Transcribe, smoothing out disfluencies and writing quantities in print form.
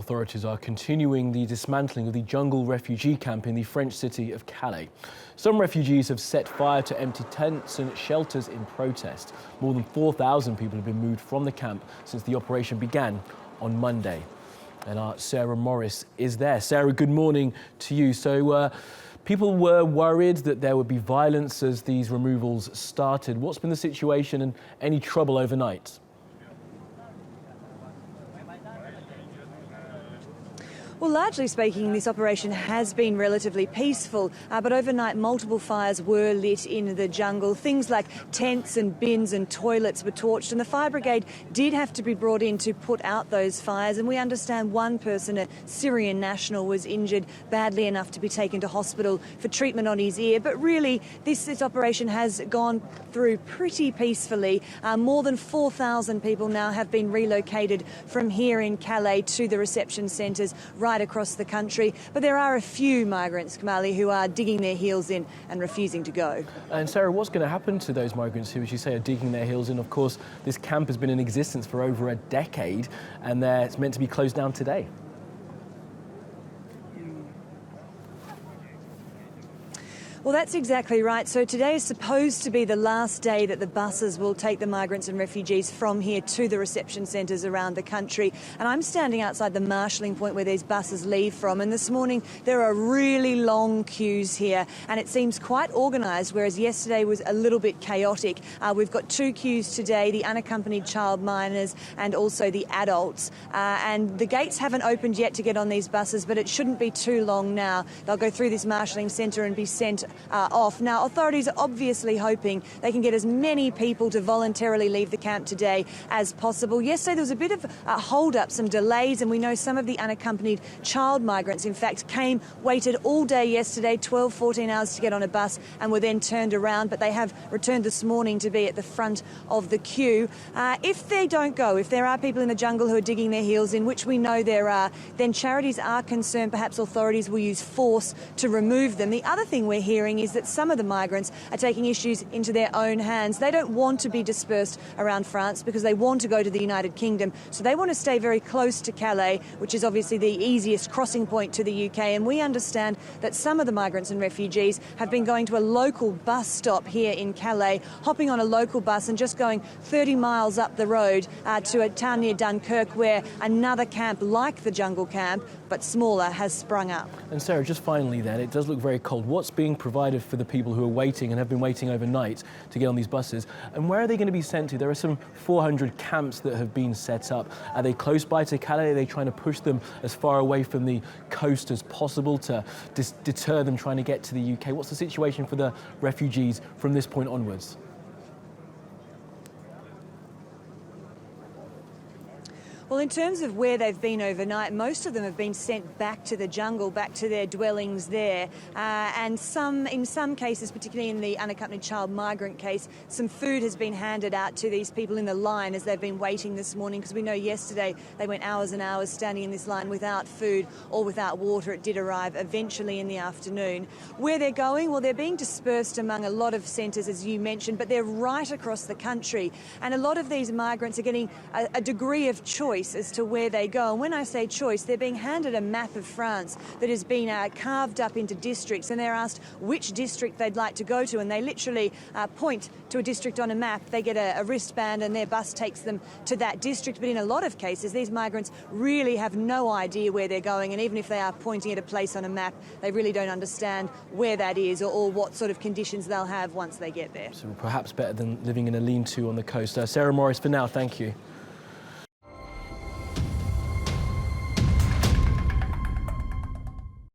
authorities are continuing the dismantling of the Jungle refugee camp in the French city of Calais. Some refugees have set fire to empty tents and shelters in protest. More than 4,000 people have been moved from the camp since the operation began on Monday. And our Sarah Morice is there. Sarah, good morning to you. So people were worried that there would be violence as these removals started. What's been the situation and any trouble overnight? Well, largely speaking, this operation has been relatively peaceful, but overnight multiple fires were lit in the jungle. Things like tents and bins and toilets were torched, and the fire brigade did have to be brought in to put out those fires. And we understand one person, a Syrian national, was injured badly enough to be taken to hospital for treatment on his ear. But really, this operation has gone through pretty peacefully. More than 4,000 people now have been relocated from here in Calais to the reception centres right across the country. But there are a few migrants, Kamali, who are digging their heels in and refusing to go. And Sarah, what's going to happen to those migrants who, as you say, are digging their heels in? Of course, this camp has been in existence for over a decade and it's meant to be closed down today. Well, that's exactly right. So today is supposed to be the last day that the buses will take the migrants and refugees from here to the reception centres around the country. And I'm standing outside the marshalling point where these buses leave from. And this morning there are really long queues here and it seems quite organised, whereas yesterday was a little bit chaotic. We've got two queues today, the unaccompanied child minors and also the adults. And the gates haven't opened yet to get on these buses, but it shouldn't be too long now. They'll go through this marshalling centre and be sent off. Now, authorities are obviously hoping they can get as many people to voluntarily leave the camp today as possible. Yesterday there was a bit of a hold-up, some delays, and we know some of the unaccompanied child migrants, in fact, waited all day yesterday, 12, 14 hours to get on a bus and were then turned around, but they have returned this morning to be at the front of the queue. If they don't go, if there are people in the jungle who are digging their heels in, which we know there are, then charities are concerned perhaps authorities will use force to remove them. The other thing we're hearing is that some of the migrants are taking issues into their own hands. They don't want to be dispersed around France because they want to go to the United Kingdom. So they want to stay very close to Calais, which is obviously the easiest crossing point to the UK. And we understand that some of the migrants and refugees have been going to a local bus stop here in Calais, hopping on a local bus and just going 30 miles up the road to a town near Dunkirk where another camp like the jungle camp, but smaller, has sprung up. And Sarah, just finally then, it does look very cold. What's being provided for the people who are waiting and have been waiting overnight to get on these buses? And where are they going to be sent to? There are some 400 camps that have been set up. Are they close by to Calais? Are they trying to push them as far away from the coast as possible to deter them trying to get to the UK? What's the situation for the refugees from this point onwards? Well, in terms of where they've been overnight, most of them have been sent back to the jungle, back to their dwellings there. And in some cases, particularly in the unaccompanied child migrant case, some food has been handed out to these people in the line as they've been waiting this morning, because we know yesterday they went hours and hours standing in this line without food or without water. It did arrive eventually in the afternoon. Where they're going? Well, they're being dispersed among a lot of centres, as you mentioned, but they're right across the country. And a lot of these migrants are getting a degree of choice as to where they go. And when I say choice, they're being handed a map of France that has been carved up into districts, and they're asked which district they'd like to go to, and they literally point to a district on a map. They get a wristband and their bus takes them to that district. But in a lot of cases, these migrants really have no idea where they're going, and even if they are pointing at a place on a map, they really don't understand where that is or what sort of conditions they'll have once they get there. So perhaps better than living in a lean-to on the coast. Sarah Morice, for now, thank you.